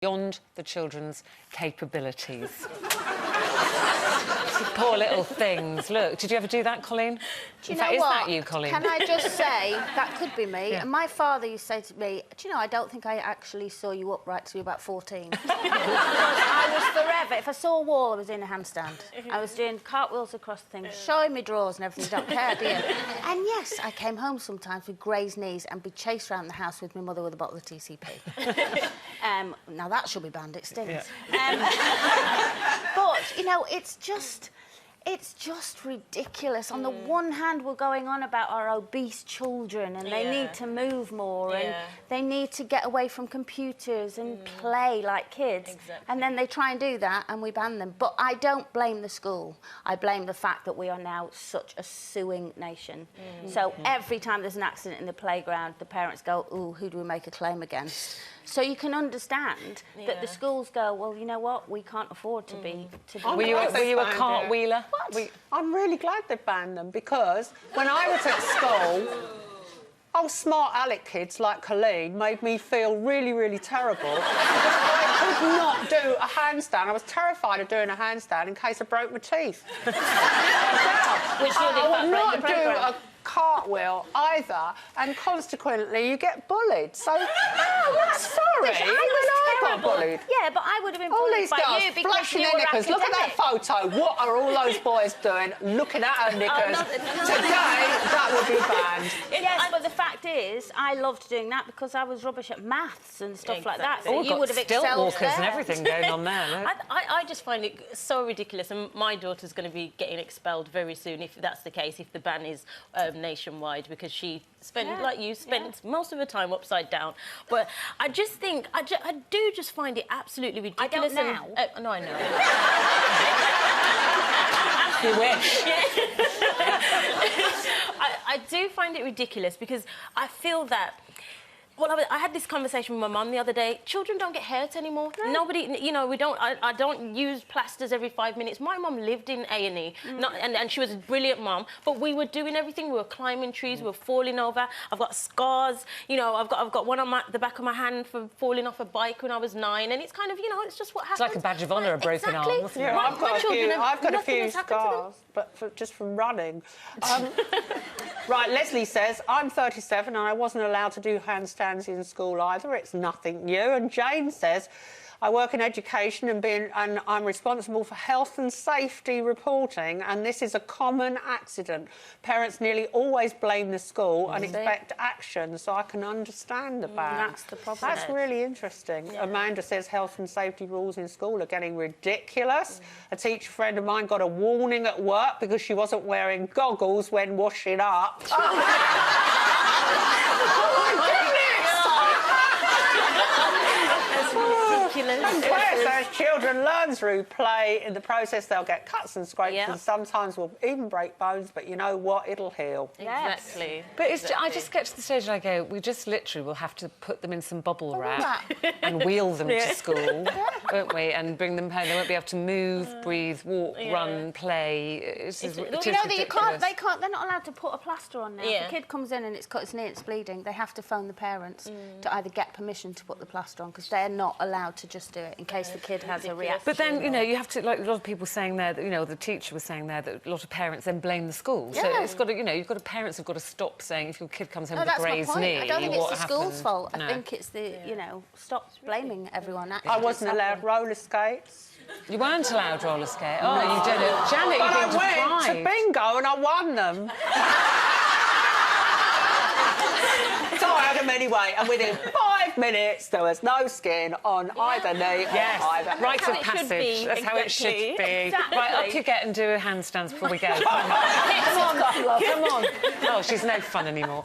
beyond the children's capabilities. Poor little things. Look, did you ever do that, Colleen? Do you In know fact, is what? that you, Colleen? Can I just say, that could be me. Yeah. And my father used to say to me, do you know, I don't think I actually saw you upright till you were about 14. Because I was forever, if I saw a wall, I was in a handstand. I was doing cartwheels across things, showing me drawers and everything, don't care, do you? And yes, I came home sometimes with grazed knees and be chased around the house with my mother with a bottle of TCP. Now that should be banned, it stings. Yeah. But, you know, it's just ridiculous. On the one hand, we're going on about our obese children and they need to move more and they need to get away from computers and play like kids. Exactly. And then they try and do that and we ban them. But I don't blame the school. I blame the fact that we are now such a suing nation. So every time there's an accident in the playground, the parents go, ooh, who do we make a claim against? So you can understand that the schools go, well, you know what, we can't afford to be... Were you a cartwheeler? What? I'm really glad they banned them, because when I was at school, smart Alec kids like Colleen made me feel really, really terrible. I could not do a handstand. I was terrified of doing a handstand in case I broke my teeth. I would not do a cartwheel either, and consequently you get bullied. So, sorry, I got bullied. Yeah, but I would have been All bullied these by girls you because flashing you their were knickers. Look at that academic. photo. What are all those boys doing? Looking at her knickers. Today, that would be banned. Yes, but the fact is, I loved doing that because I was rubbish at maths and stuff like that. So Oh, you would have stilt excelled walkers there. and everything going on there. Look. I just find it so ridiculous, and my daughter's going to be getting expelled very soon if that's the case, if the ban is nationwide, because she spent, like you, spent most of her time upside down. But I just think, I do just find it absolutely ridiculous. I don't now. No, I know. You wish. I do find it ridiculous because I feel that... Well, I had this conversation with my mum the other day. Children don't get hurt anymore. No. Nobody, you know, I don't use plasters every 5 minutes. My mum lived in A&E, and she was a brilliant mum, but we were doing everything. We were climbing trees, we were falling over. I've got scars, you know, I've got one on the back of my hand for falling off a bike when I was 9, and it's kind of, you know, it's just what happens. It's like a badge of honour, a broken arm. Yeah, I've got a few scars, but just from running. Right, Leslie says, I'm 37 and I wasn't allowed to do handstands in school either. It's nothing new. And Jane says, I work in education and I'm responsible for health and safety reporting, and this is a common accident. Parents nearly always blame the school and expect action, so I can understand the ban. That's the problem. That's really interesting. Yeah. Amanda says health and safety rules in school are getting ridiculous. A teacher friend of mine got a warning at work because she wasn't wearing goggles when washing up. And Claire says children learn through play. In the process, they'll get cuts and scrapes and sometimes will even break bones, but you know what? It'll heal. Exactly. But I just get to the stage where I go, we just literally will have to put them in some bubble wrap and wheel them to school, won't we? And bring them home. They won't be able to move, breathe, walk, run, play. It's you know that ridiculous. they're not allowed to put a plaster on now. If the kid comes in and it's cut its knee, it's bleeding, they have to phone the parents to either get permission to put the plaster on, because they're not allowed to just do it in case the kid has a reaction. But then, you know, you have to, like a lot of people saying there, that, you know, the teacher was saying there that a lot of parents then blame the school. So it's got to, you know, parents have got to stop saying if your kid comes home with a grazed knee, I don't think it's the school's happened? fault. I think it's the, you know, stop blaming everyone. I wasn't allowed roller skates. You weren't allowed roller skate. Oh, you did it. Janet, but you've been I went to bingo and I won them. So I had them anyway, and within 5 minutes there was no skin on either knee or either. Rite of passage. That's how it should be. Exactly. Right, up you get and do a handstands before we go. Come on. Come on. Oh, she's no fun anymore.